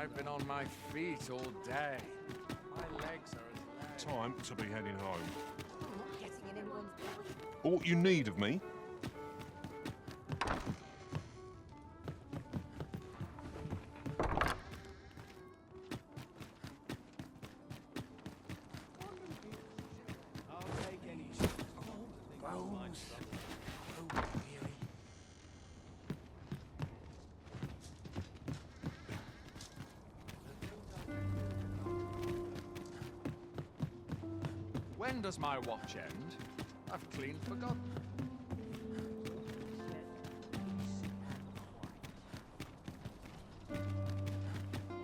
I've been on my feet all day. My legs are as Time to be heading home. Getting in anyone's All you need of me? When does my watch end? I've clean forgotten.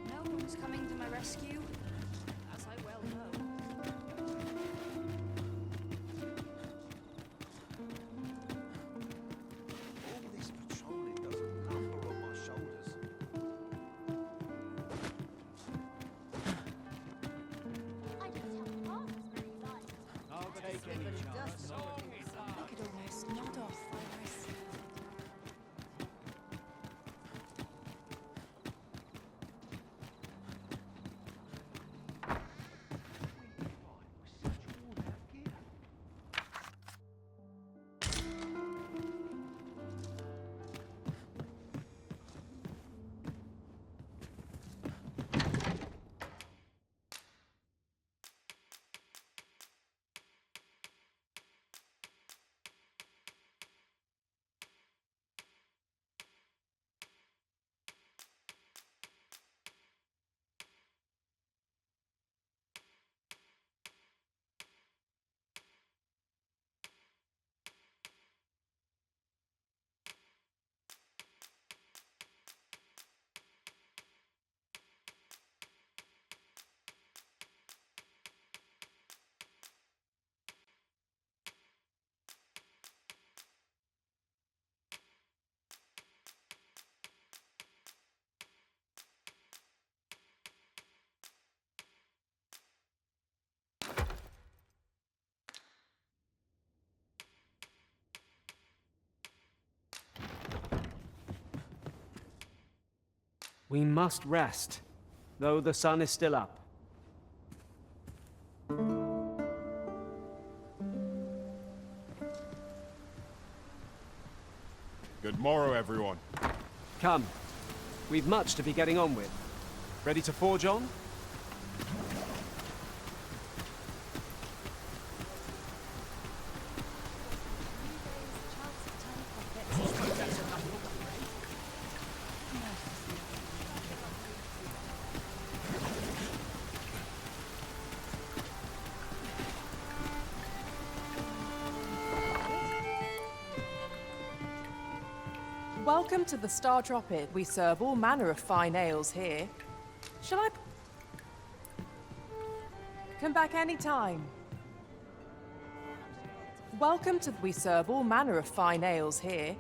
No one's coming to my rescue, as I well know. All this patrolling does a number on my shoulders. I don't have half as many lives. I'll take any chance. I could almost nod off Iris. We must rest, though the sun is still up. Good morrow, everyone. Come, we've much to be getting on with. Ready to forge on? Welcome to the Star Tropic. We serve all manner of fine ales here. Shall I... Come back any time. Welcome to... We serve all manner of fine ales here.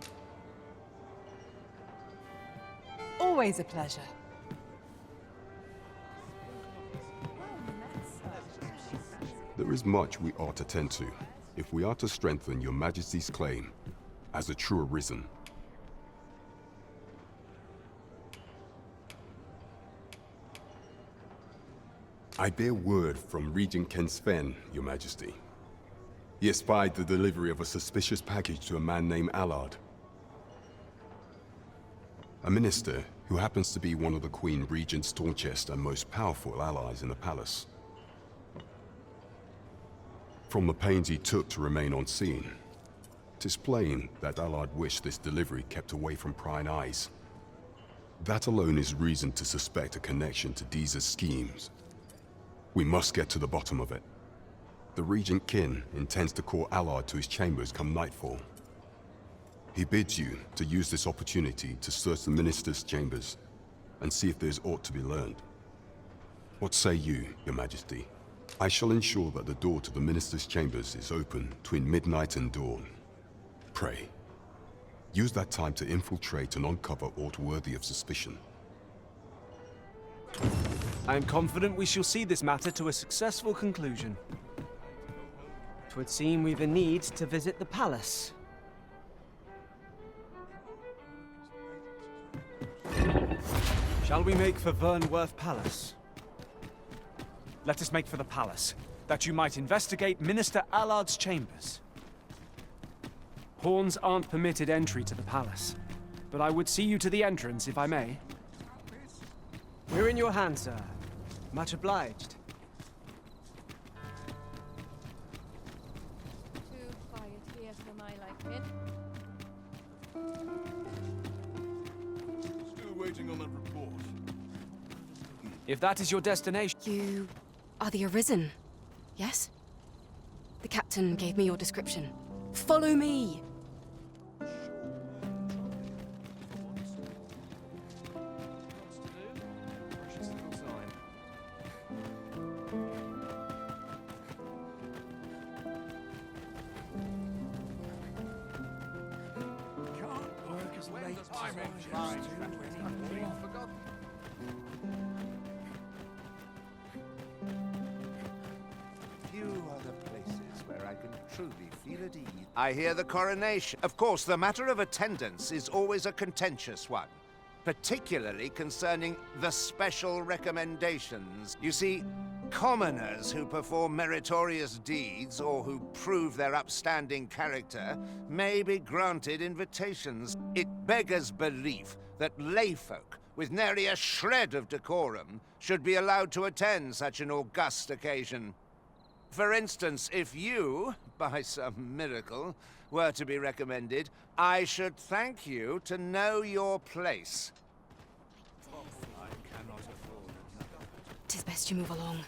Always a pleasure. There is much we ought to tend to, if we are to strengthen your Majesty's claim as a true Arisen. I bear word from Regent Ken Sven, Your Majesty. He espied the delivery of a suspicious package to a man named Allard. A minister who happens to be one of the Queen Regent's staunchest and most powerful allies in the palace. From the pains he took to remain on scene, it is plain that Allard wished this delivery kept away from prying eyes. That alone is reason to suspect a connection to Deeza's schemes. We must get to the bottom of it. The Regent Kin intends to call Allard to his chambers come nightfall. He bids you to use this opportunity to search the Minister's chambers and see if there's aught to be learned. What say you, Your Majesty? I shall ensure that the door to the Minister's chambers is open between midnight and dawn. Pray, use that time to infiltrate and uncover aught worthy of suspicion. I am confident we shall see this matter to a successful conclusion. 'Twould seem we've a need to visit the palace. Shall we make for Vernworth Palace? Let us make for the palace, that you might investigate Minister Allard's chambers. Pawns aren't permitted entry to the palace, but I would see you to the entrance, if I may. We're in your hands, sir. Much obliged. Too quiet here for my liking. Still waiting on that report. If that is your destination... You are the Arisen, yes? The captain gave me your description. Follow me! Few are the places where I can truly feel at ease. I hear the coronation. Of course, the matter of attendance is always a contentious one, particularly concerning the special recommendations. You see, commoners who perform meritorious deeds or who prove their upstanding character may be granted invitations. It beggars belief that layfolk with nary a shred of decorum should be allowed to attend such an august occasion. For instance, if you, by some miracle, were to be recommended, I should thank you to know your place. Tis best you move along.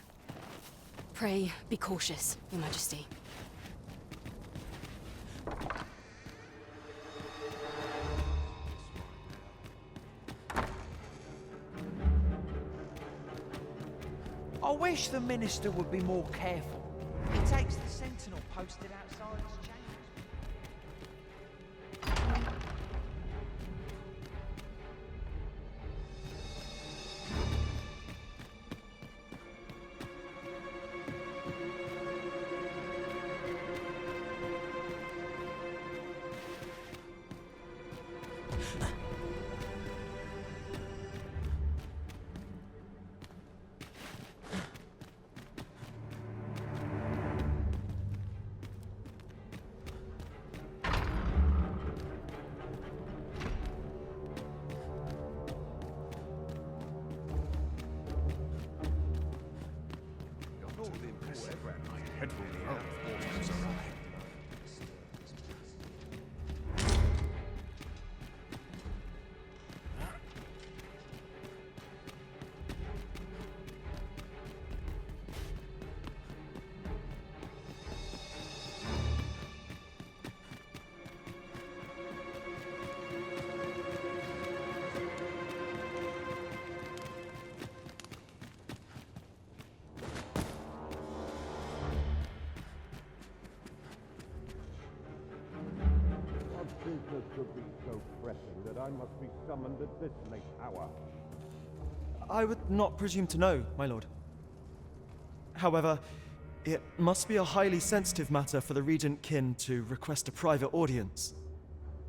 Pray, be cautious, Your Majesty. I wish the Minister would be more careful. He takes the sentinel posted outside his chambers. Business could be so pressing that I must be summoned at this late hour. I would not presume to know, my lord. However, it must be a highly sensitive matter for the Regent Kin to request a private audience.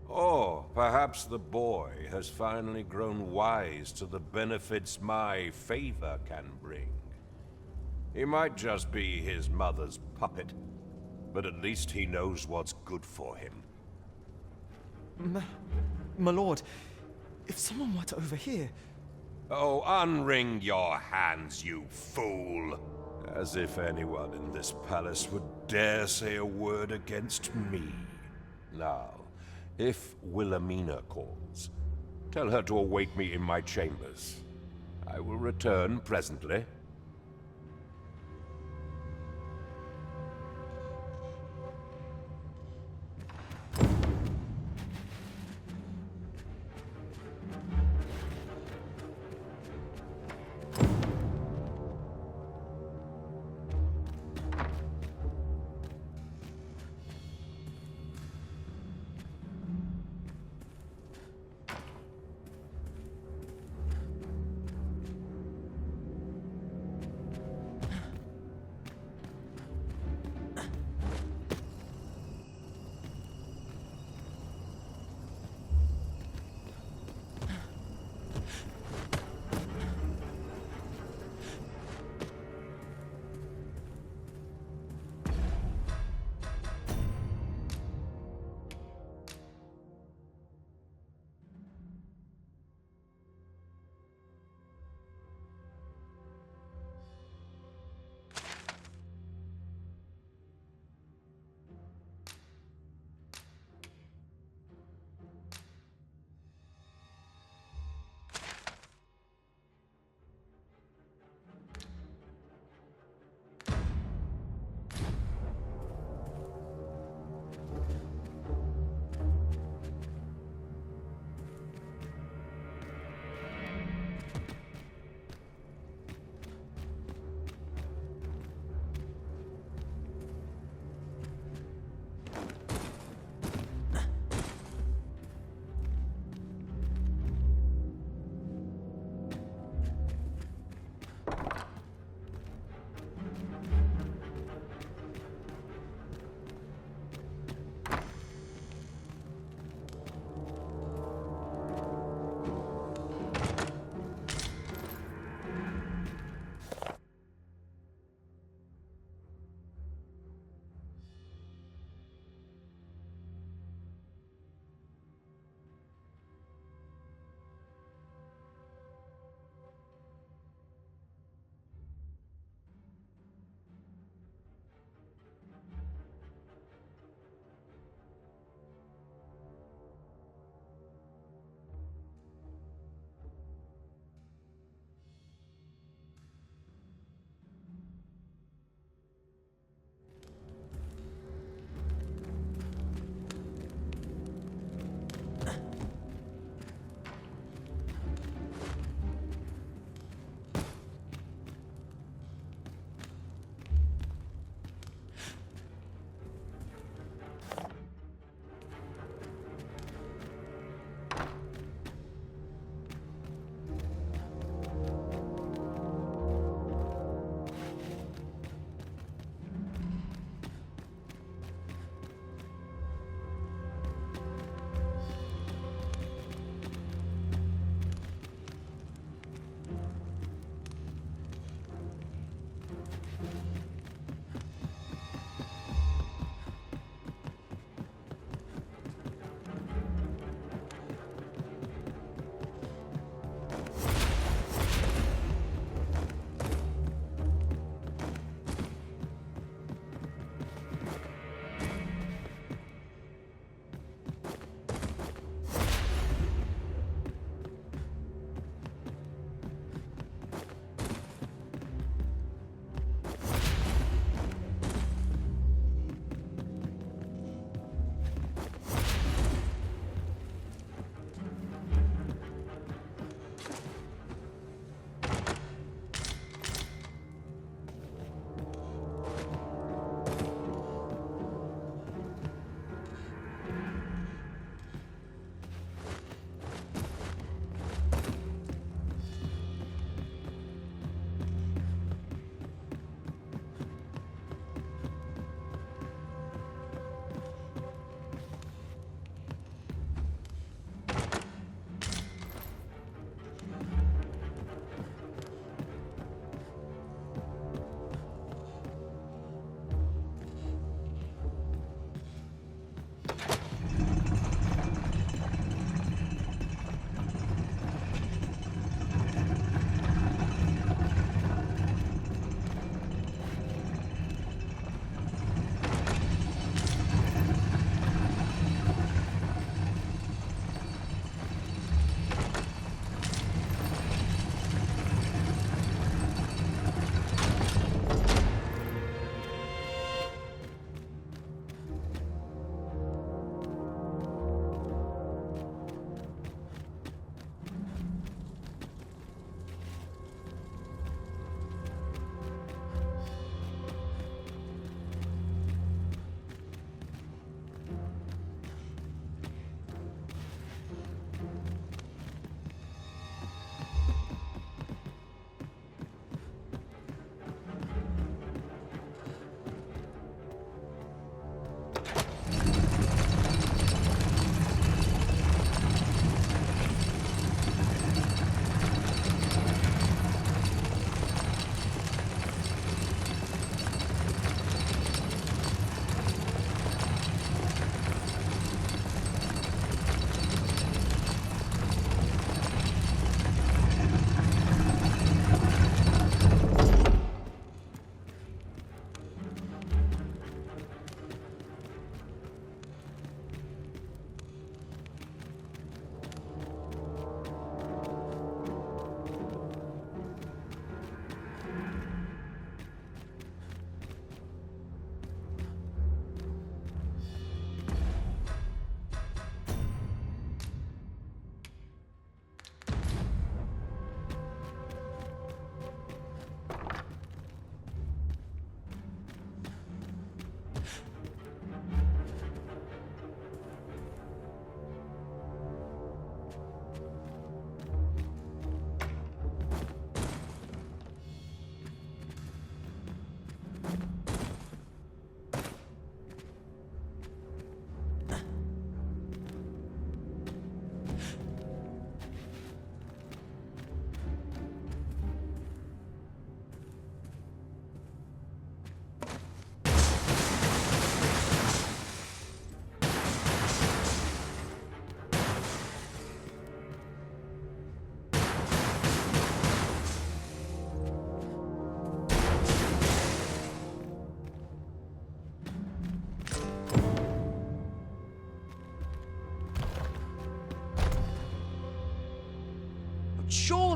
Or perhaps the boy has finally grown wise to the benefits my favor can bring. He might just be his mother's puppet, but at least he knows what's good for him. My lord, if someone were to overhear... Oh, unwring your hands, you fool! As if anyone in this palace would dare say a word against me. Now, if Wilhelmina calls, tell her to await me in my chambers. I will return presently.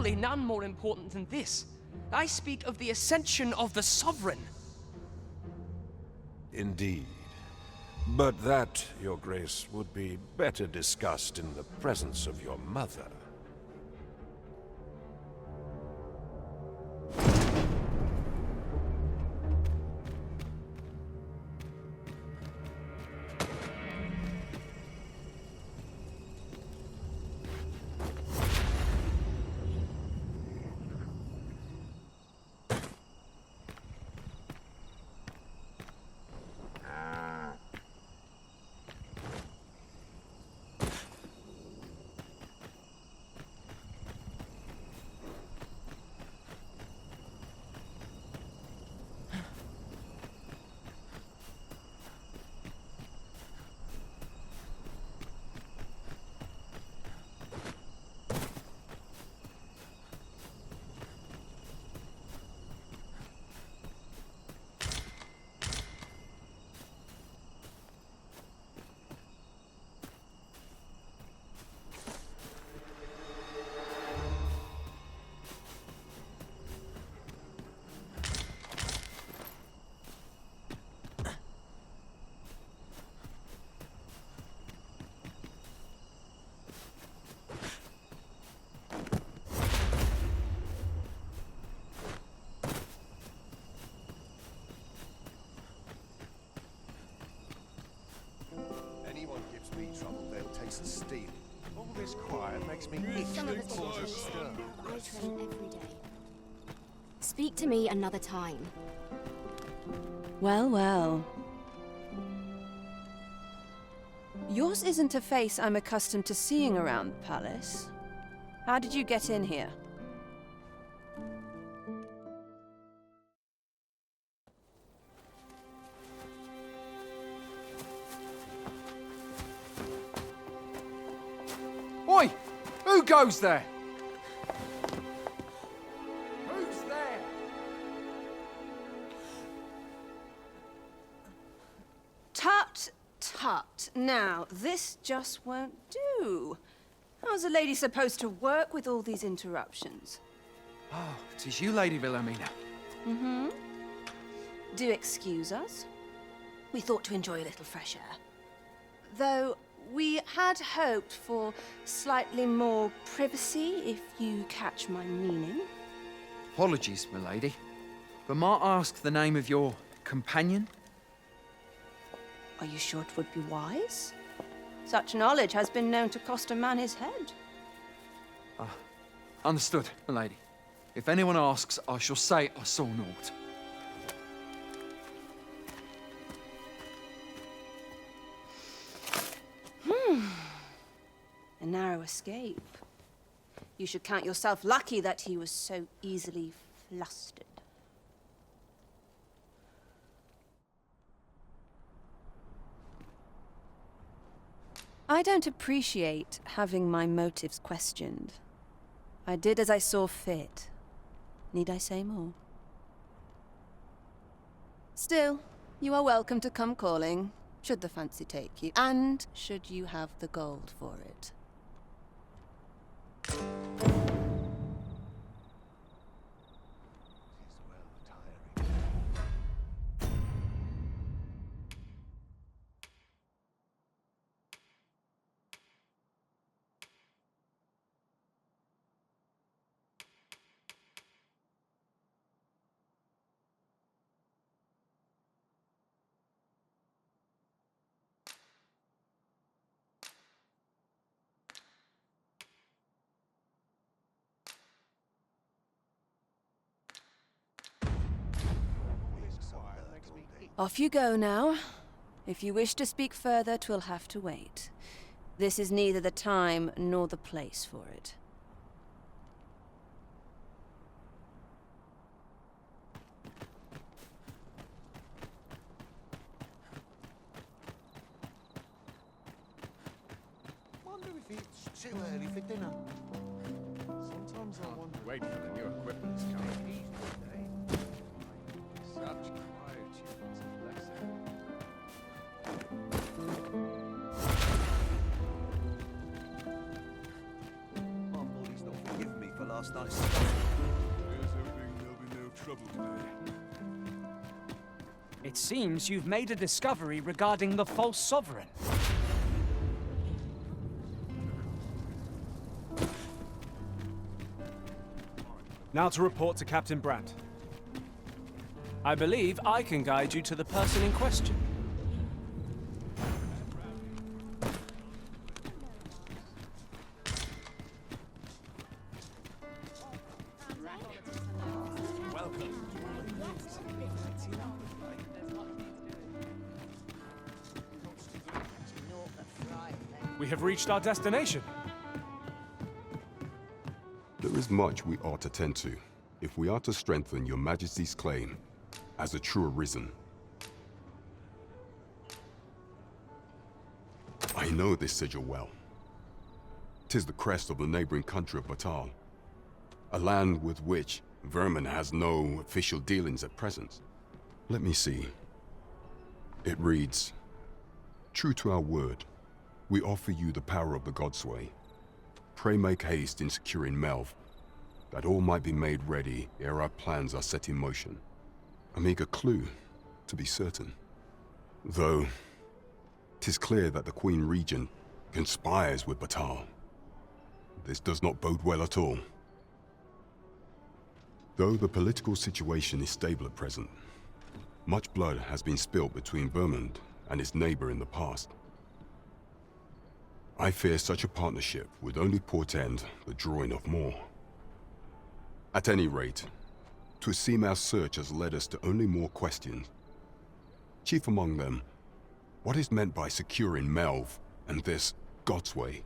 surely none more important than this. I speak of the ascension of the Sovereign. Indeed. But that, Your Grace, would be better discussed in the presence of your mother. Anyone gives me trouble, they'll taste the steel. All this quiet makes me itch Some to of the cause a things stir. I train every day. Speak to me another time. Well, well. Yours isn't a face I'm accustomed to seeing around the palace. How did you get in here? Oi! Who goes there? Who's there? Tut, tut. Now, this just won't do. How's a lady supposed to work with all these interruptions? Oh, 'tis you, Lady Wilhelmina. Mm-hmm. Do excuse us. We thought to enjoy a little fresh air. Though we had hoped for slightly more privacy, if you catch my meaning. Apologies, milady. But might I ask the name of your companion? Are you sure it would be wise? Such knowledge has been known to cost a man his head. Understood, milady. If anyone asks, I shall say I saw naught. A narrow escape. You should count yourself lucky that he was so easily flustered. I don't appreciate having my motives questioned. I did as I saw fit. Need I say more? Still, you are welcome to come calling, should the fancy take you, and should you have the gold for it. Off you go now. If you wish to speak further, 'twill have to wait. This is neither the time nor the place for it. Wonder if it's too early for dinner. Sometimes I wonder. Wait for the new equipment is coming. Such quietude is a blessing. My body's not forgiven me for last last night's Here's hoping there'll be no trouble today. It seems you've made a discovery regarding the false sovereign. Now to report to Captain Brant. I believe I can guide you to the person in question. We have reached our destination. There is much we ought to tend to, if we are to strengthen your Majesty's claim as a true Arisen. I know this sigil well. 'Tis the crest of the neighboring country of Batal, a land with which Vermin has no official dealings at present. Let me see. It reads, "True to our word, we offer you the power of the Godsway. Pray make haste in securing Melve, that all might be made ready ere our plans are set in motion." A meager clue, to be certain. Though, 'tis clear that the Queen Regent conspires with Batal. This does not bode well at all. Though the political situation is stable at present, much blood has been spilled between Vermund and its neighbor in the past. I fear such a partnership would only portend the drawing of more. At any rate, 'twould seem our search has led us to only more questions. Chief among them, what is meant by securing Melve and this Godsway?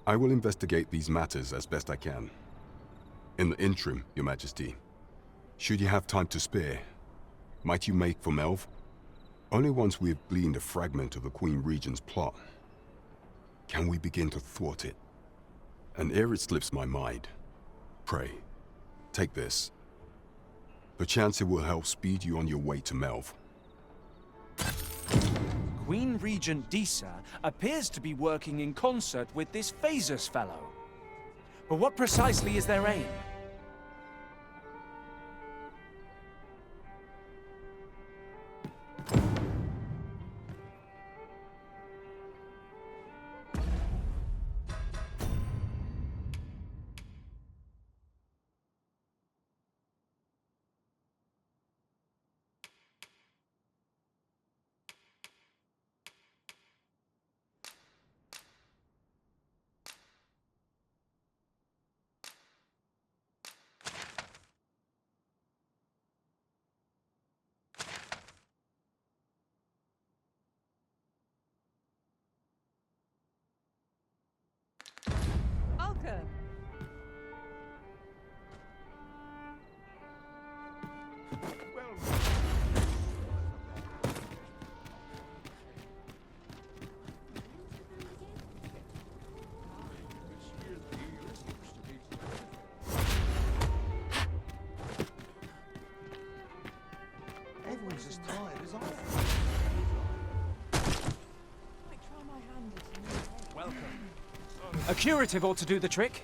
I will investigate these matters as best I can. In the interim, Your Majesty, should you have time to spare, might you make for Melve? Only once we have gleaned a fragment of the Queen Regent's plot can we begin to thwart it. And ere it slips my mind, pray, take this. Perchance it will help speed you on your way to Melve. Queen Regent Disa appears to be working in concert with this Phasus fellow. But what precisely is their aim? Everyone's as tired as I am. A curative ought to do the trick.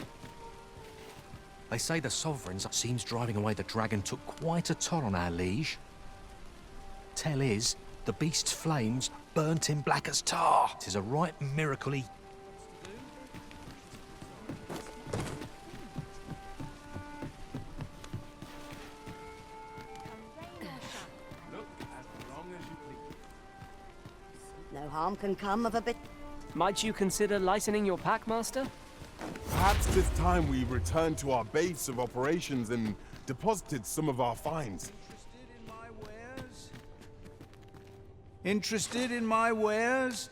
They say the Sovereign seems driving away the dragon took quite a toll on our liege. Tell is, the beast's flames burnt him black as tar. 'Tis a right miracle he... No harm can come of a bit. Might you consider lightening your pack, Master? Perhaps it's time we returned to our base of operations and deposited some of our finds. Interested in my wares?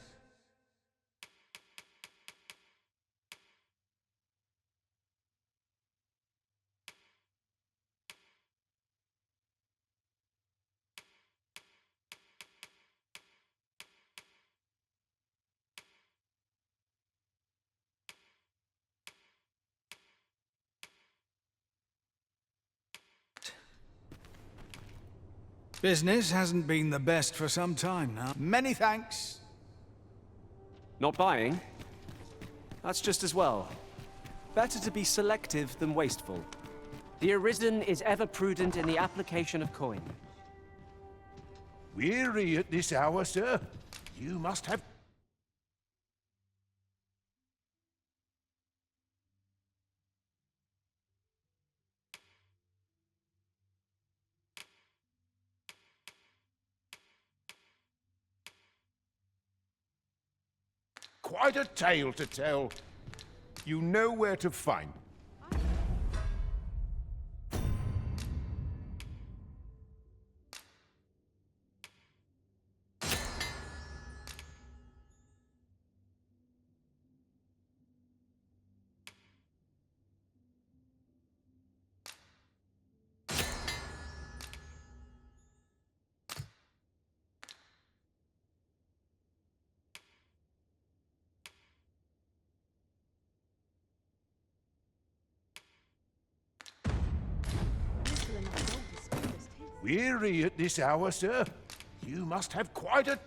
Business hasn't been the best for some time now. Many thanks. Not buying? That's just as well. Better to be selective than wasteful. The Arisen is ever prudent in the application of coin. Weary at this hour, sir? You must have... Quite a tale to tell. You know where to find. Weary at this hour, sir? You must have quite a...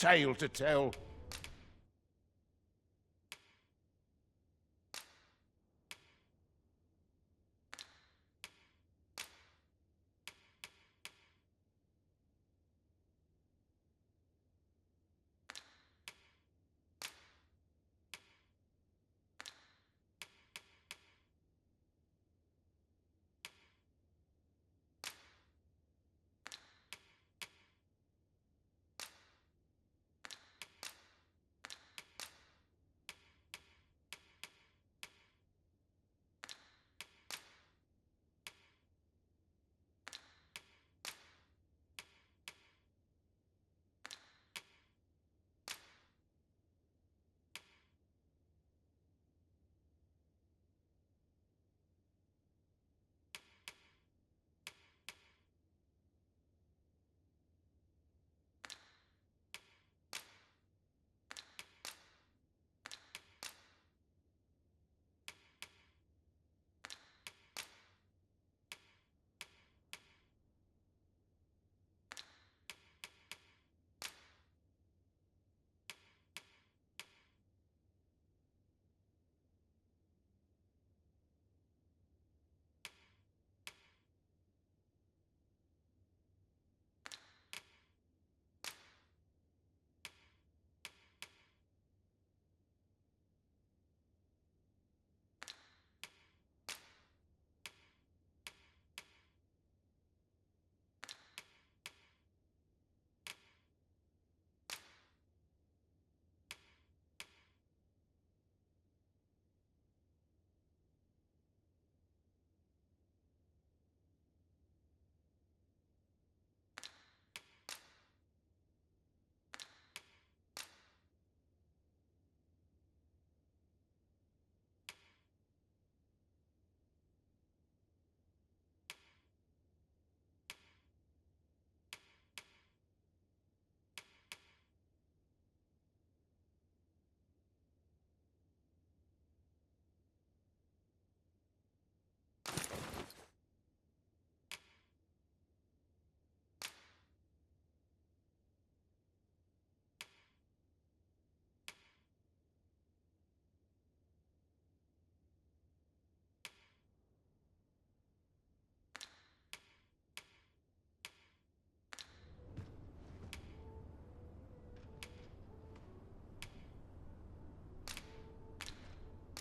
Tale to tell.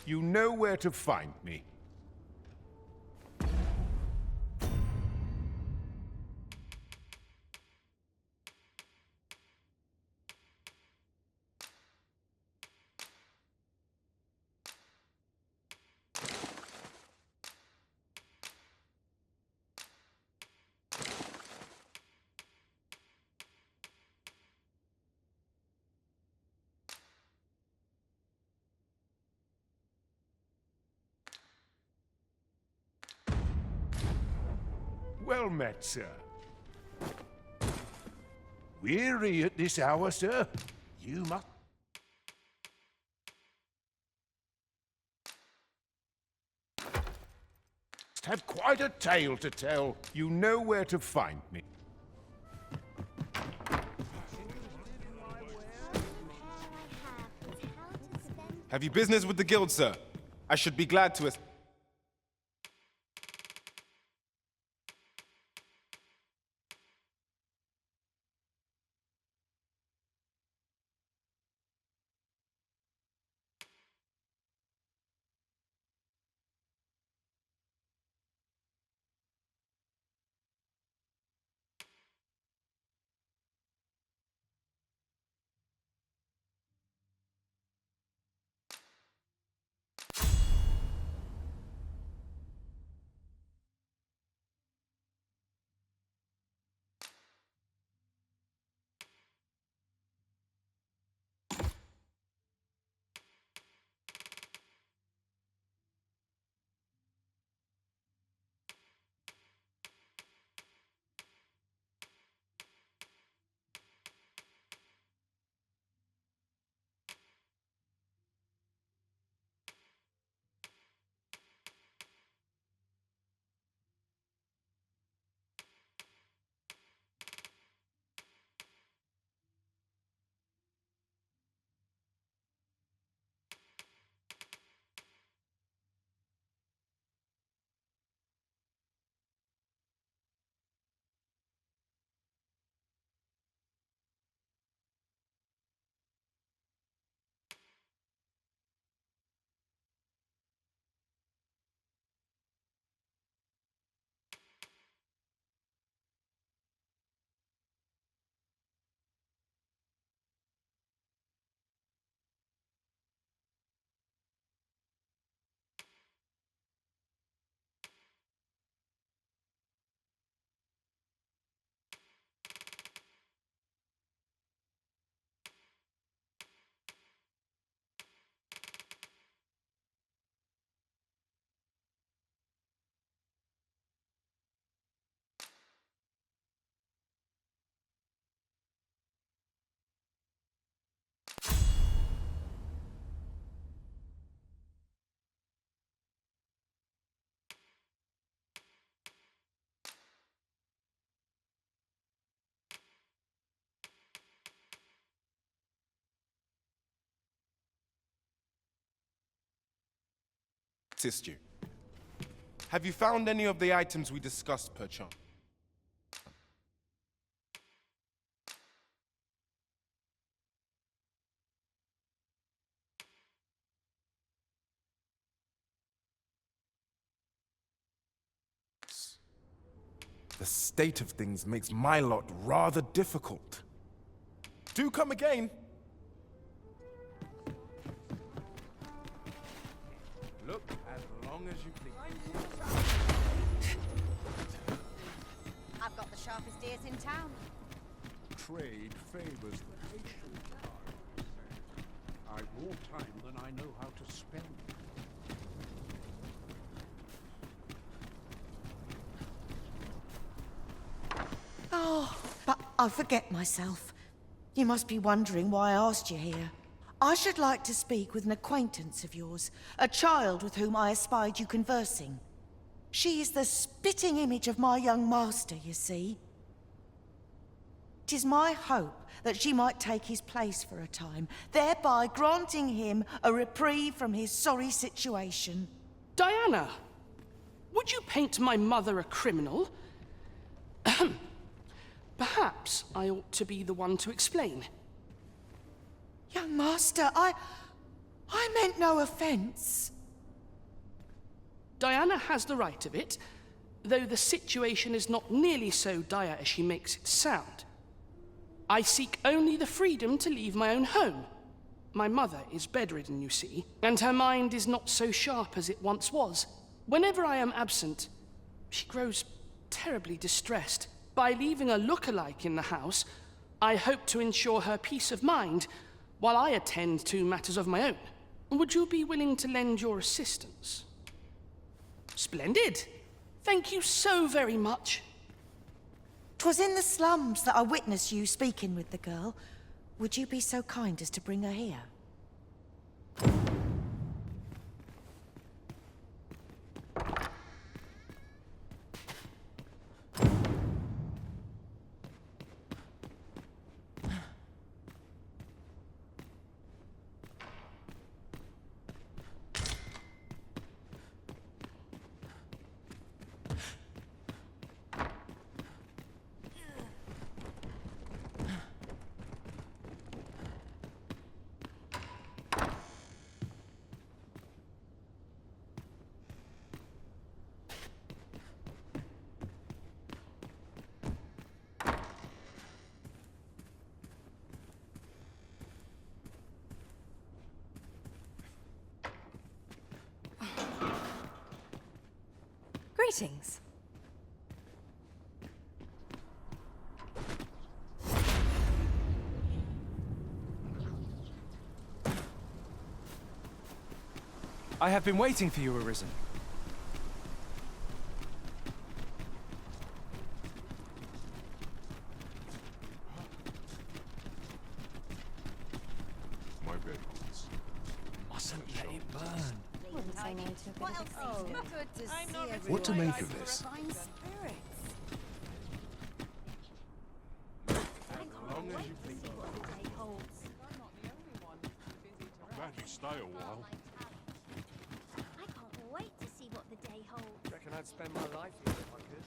You know where to find me. Well met, sir. Weary at this hour, sir? You must have quite a tale to tell. You know where to find me. Have you business with the guild, sir? I should be glad to assist. You. Have you found any of the items we discussed, perchance? The state of things makes my lot rather difficult. Do come again. Look as long as you please. I've got the sharpest ears in town. Trade favors the patient. I've more time than I know how to spend. Oh, but I forget myself. You must be wondering why I asked you here. I should like to speak with an acquaintance of yours, a child with whom I espied you conversing. She is the spitting image of my young master, you see. 'Tis my hope that she might take his place for a time, thereby granting him a reprieve from his sorry situation. Diana, would you paint my mother a criminal? Perhaps I ought to be the one to explain. Young master, I meant no offence. Diana has the right of it, though the situation is not nearly so dire as she makes it sound. I seek only the freedom to leave my own home. My mother is bedridden, you see, and her mind is not so sharp as it once was. Whenever I am absent, she grows terribly distressed. By leaving a look-alike in the house, I hope to ensure her peace of mind while I attend to matters of my own. Would you be willing to lend your assistance? Splendid. Thank you so very much. 'Twas in the slums that I witnessed you speaking with the girl. Would you be so kind as to bring her here? Greetings. I have been waiting for you, Arisen. My red ones. Mustn't let it burn. What else? Oh, good to see everyone. What to make of this? Fine spirits. Long as you please. Glad you stay a while. I can't wait to see what the day holds. Reckon I'd spend my life here if I could.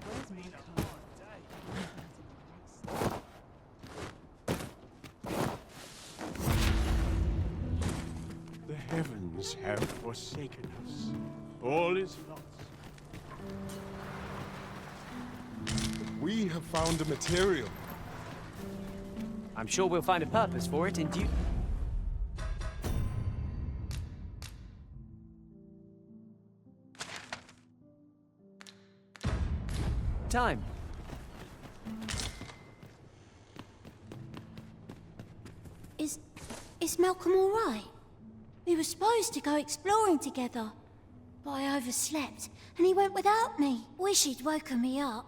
Where's my car? The heavens have forsaken us. All is lost. We have found a material. I'm sure we'll find a purpose for it in due... time. Is Malcolm all right? We were supposed to go exploring together, but I overslept and he went without me. Wish he'd woken me up.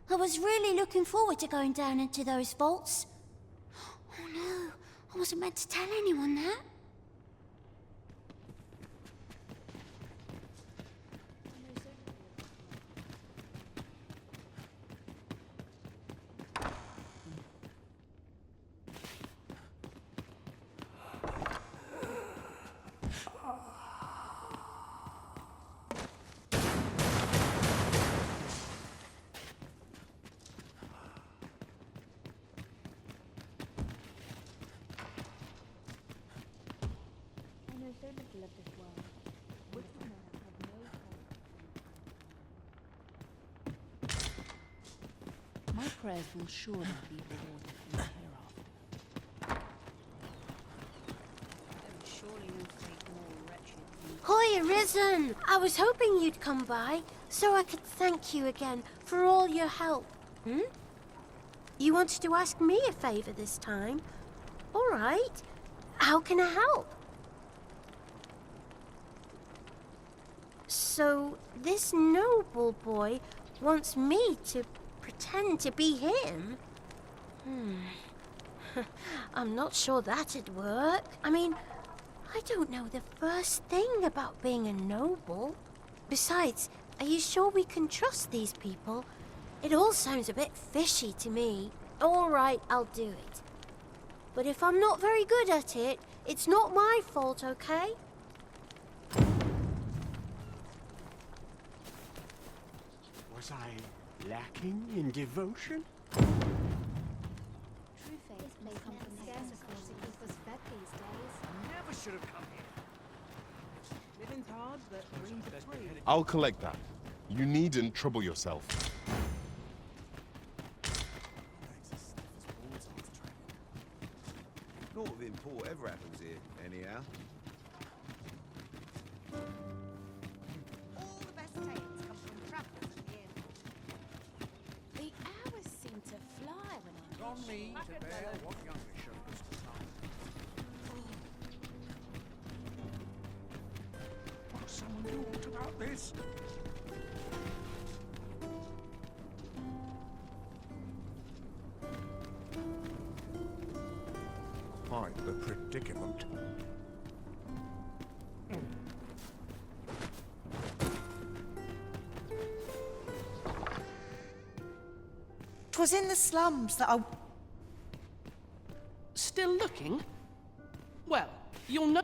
I was really looking forward to going down into those vaults. Oh no, I wasn't meant to tell anyone that. so little of this world. Would you know I have no hope? My prayers will surely be rewarded in the hereafter. There will surely no fate more wretched. Hi, Arisen! I was hoping you'd come by, so I could thank you again for all your help. Hmm? You wanted to ask me a favor this time? All right. How can I help? So, this noble boy wants me to pretend to be him? I'm not sure that'd work. I mean, I don't know the first thing about being a noble. Besides, are you sure we can trust these people? It all sounds a bit fishy to me. All right, I'll do it. But if I'm not very good at it, it's not my fault, okay? Was I lacking in devotion? True faith may come from scarcity to keep us fed these days. Never should have come here. Living's hard, but dreams are free. I'll collect that. You needn't trouble yourself. Naught of import ever happens here, anyhow. All the best tales come from travellers at the inn. The hours seem to fly when I'm It's on me to bear what younger shoulders to come. Will someone do aught about this? Quite the predicament. 'Twas in the slums that I... Still looking? Well, you'll know.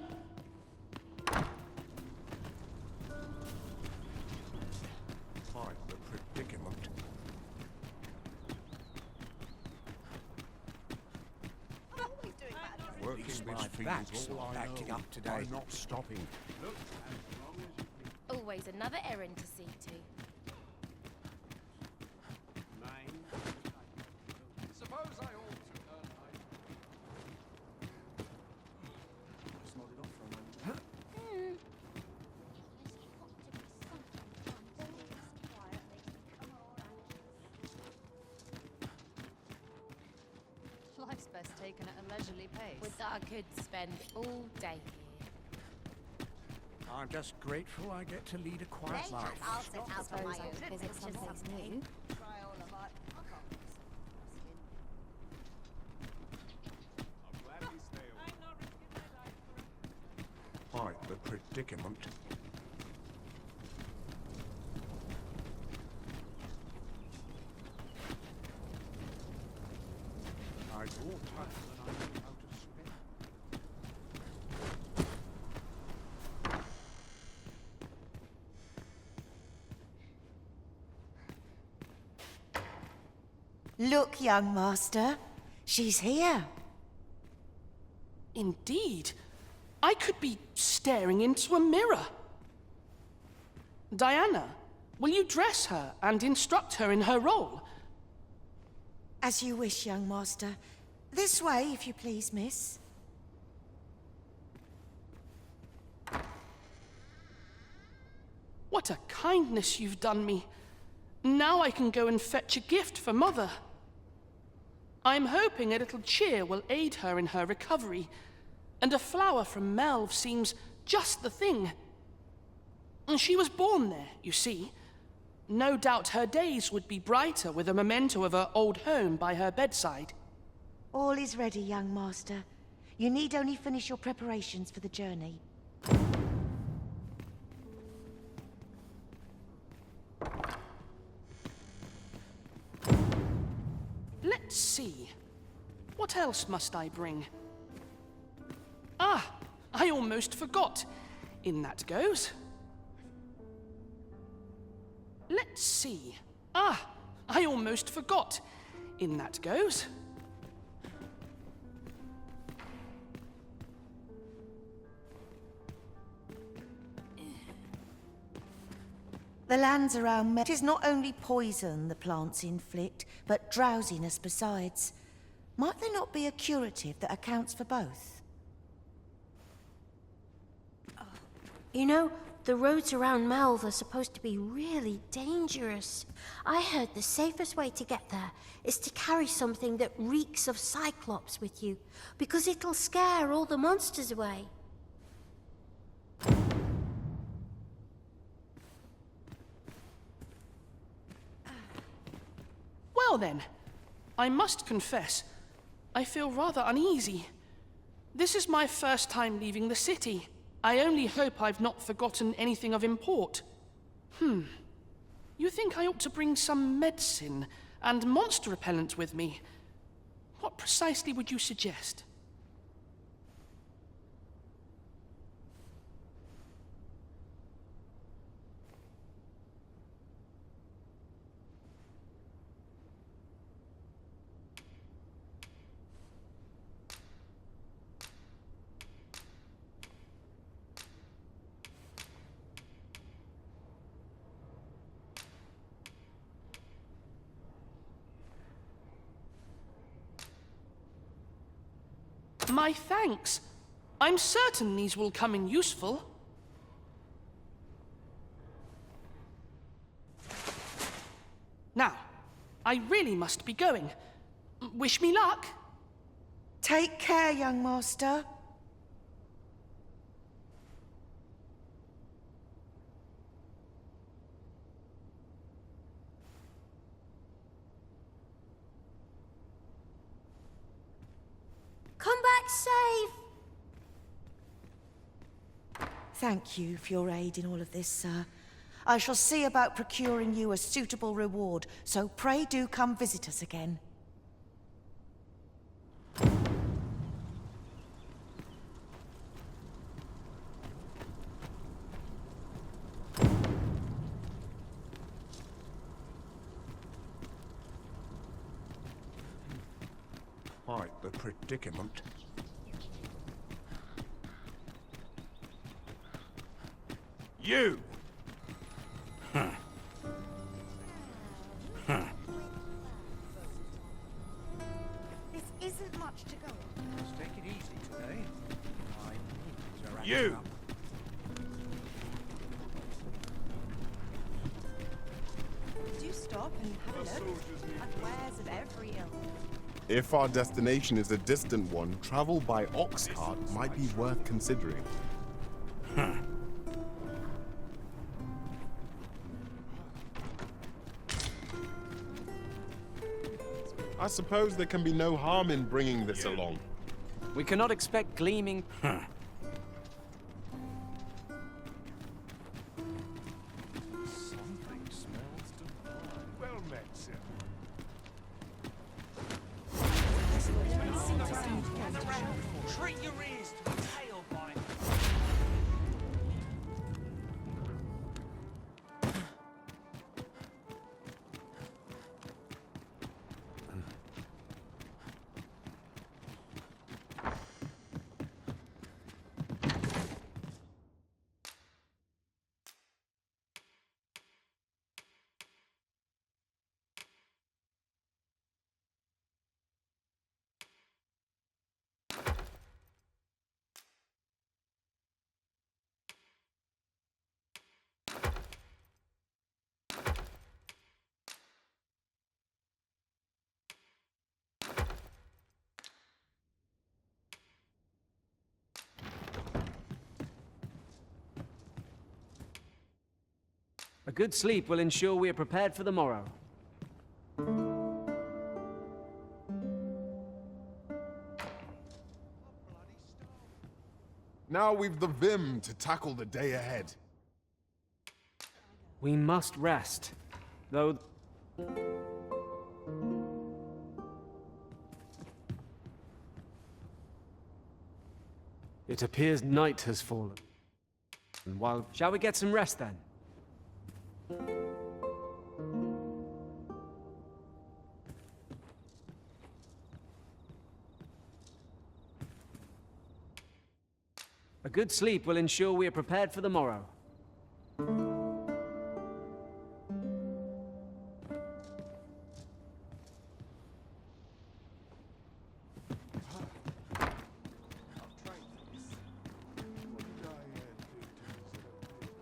Quite the predicament. Working my this field back's is all not I acting know. up today. I'm not stopping. always another errand to see to. Suppose I ought to earn Life's best taken at a leisurely pace. With I could spend all day here. I'm just grateful I get to lead a quiet life. I'll set out for my own Visit adventures someplace someday. new. Try all of my... I can't be Quite the predicament. I brought time than I knew how to spend. Look, young master. She's here. Indeed. I could be staring into a mirror. Diana, will you dress her and instruct her in her role? As you wish, young master. This way, if you please, miss. What a kindness you've done me. Now I can go and fetch a gift for Mother. I'm hoping a little cheer will aid her in her recovery, and a flower from Melve seems just the thing. And she was born there, you see. No doubt her days would be brighter with a memento of her old home by her bedside. All is ready, young master. You need only finish your preparations for the journey. Let's see. What else must I bring? Ah, I almost forgot. In that goes. Let's see. Ah, I almost forgot. In that goes. The lands around Melve is not only poison the plants inflict, but drowsiness besides. Might there not be a curative that accounts for both? You know, the roads around Melve are supposed to be really dangerous. I heard the safest way to get there is to carry something that reeks of Cyclops with you, because it'll scare all the monsters away. Well then, I must confess, I feel rather uneasy. This is my first time leaving the city. I only hope I've not forgotten anything of import. You think I ought to bring some medicine and monster repellent with me? What precisely would you suggest? My thanks. I'm certain these will come in useful. Now, I really must be going. Wish me luck. Take care, young master. Come back safe. Thank you for your aid in all of this, sir. I shall see about procuring you a suitable reward, so pray do come visit us again. Quite the predicament. You! Huh. Huh. This isn't much to go on. Let's take it easy today. I need to wrap You! it up. Do stop and have a look at wares of every ilk. If our destination is a distant one, travel by ox cart might be worth considering. Huh. I suppose there can be no harm in bringing this along. We cannot expect gleaming... Huh. Something smells divine. Well met, sir. Treat your ears to a tailbite. A good sleep will ensure we are prepared for the morrow. Now we've the vim to tackle the day ahead. We must rest, though... It appears night has fallen. And while... Shall we get some rest, then? A good sleep will ensure we are prepared for the morrow.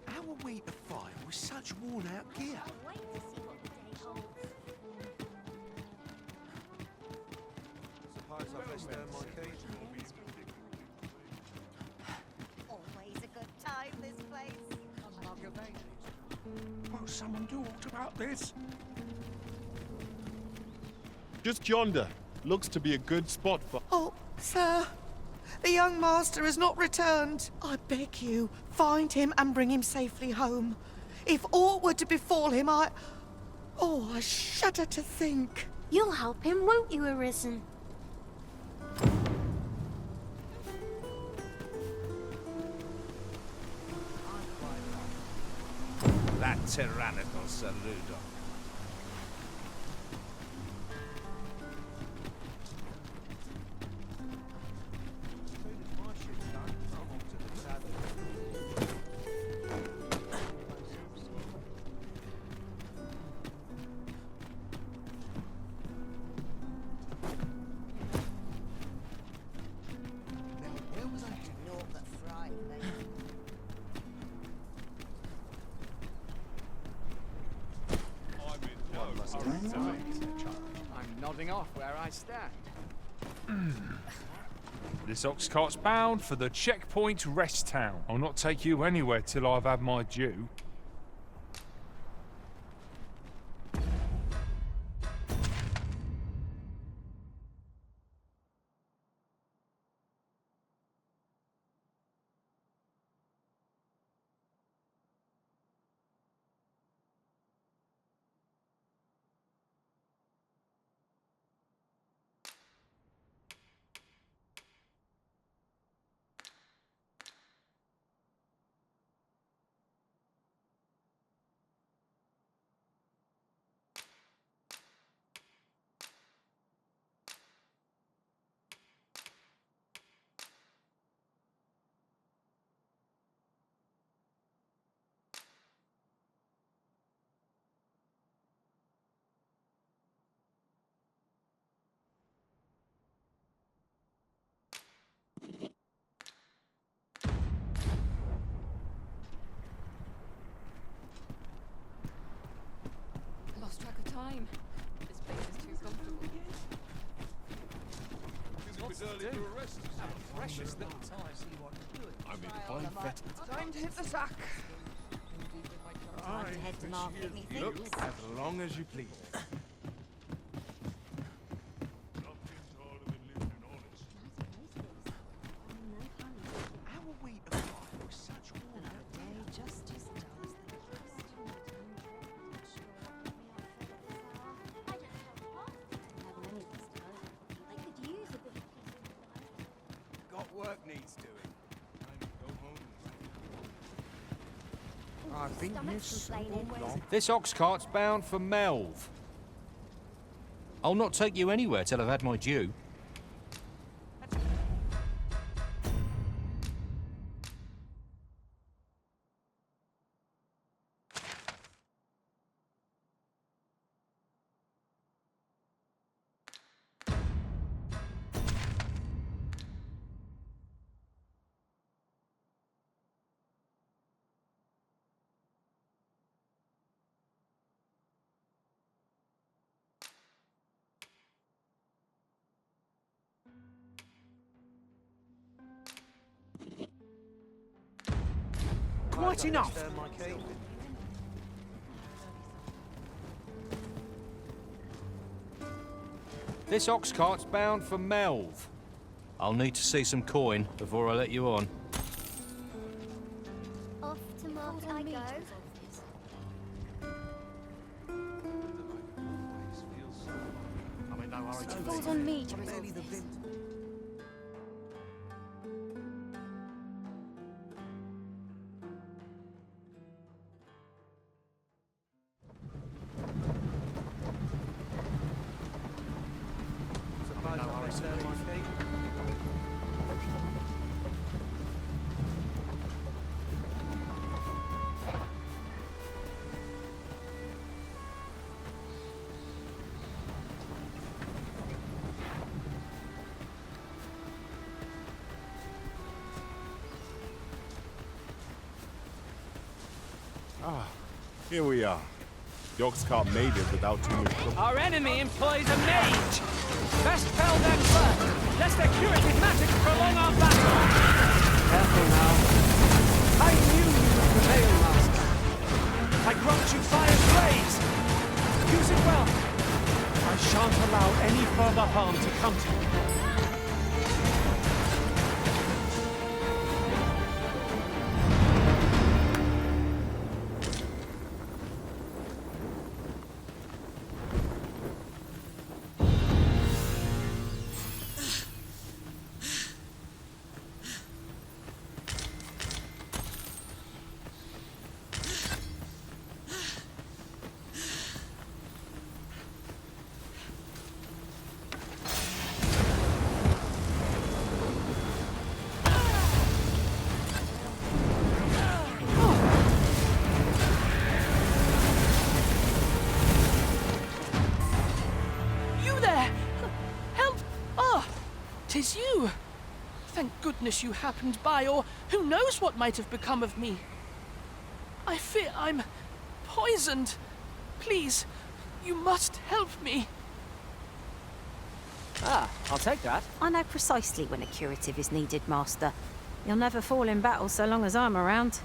How are we to fight with such worn-out gear? Suppose I best earn my keys. Always a good time, this place. Won't someone do aught about this? Just yonder. Looks to be a good spot for... Oh, sir. The young master has not returned. I beg you, find him and bring him safely home. If aught were to befall him, I shudder to think. You'll help him, won't you, Arisen? That tyrannical saludo. Sir Charles. I'm nodding off where I stand. This ox cart's bound for the checkpoint rest town. I'll not take you anywhere till I've had my due. Lost track of time. This place is too comfortable. Precious little time. I'm in fine fettle. Time to hit the sack. Time to head to market, methinks. Look, as long as you please. How are we to fight with such order? Got work needs doing. I've been here so long. This ox cart's bound for Melve. I'll not take you anywhere till I've had my due. Quite enough. This ox cart's bound for Melve. I'll need to see some coin before I let you on. Off to market I go. I'm in no hurry to Falls on me to resolve this. Ah, here we are. The ox cart made it without too much trouble. Our enemy employs a mage. Best fell them first, lest their curative magic prolong our battle. Careful now. I knew you would prevail, Master. I grant you fire's blaze. Use it well. I shan't allow any further harm to come to you. Tis you! Thank goodness you happened by, or who knows what might have become of me. I fear I'm poisoned. Please, You must help me. Ah, I'll take that. I know precisely when a curative is needed, Master. You'll never fall in battle so long as I'm around.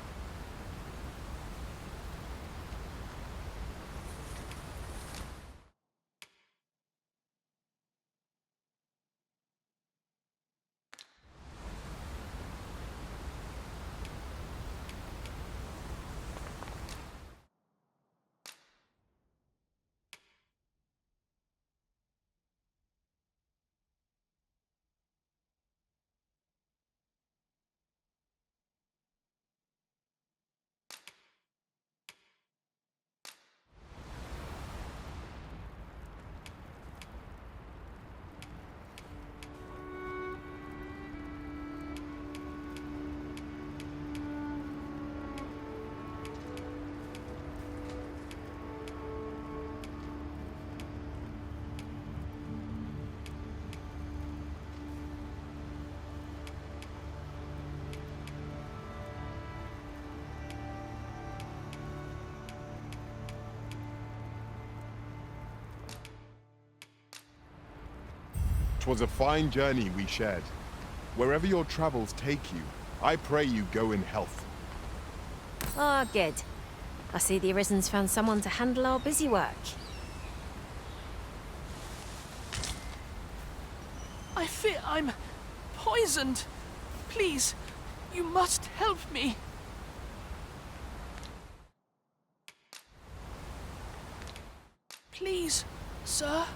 "'Twas a fine journey we shared. Wherever your travels take you, I pray you go in health." Ah, good. I see the Arisen's found someone to handle our busy work. I fear I'm poisoned. Please, you must help me. Please, sir.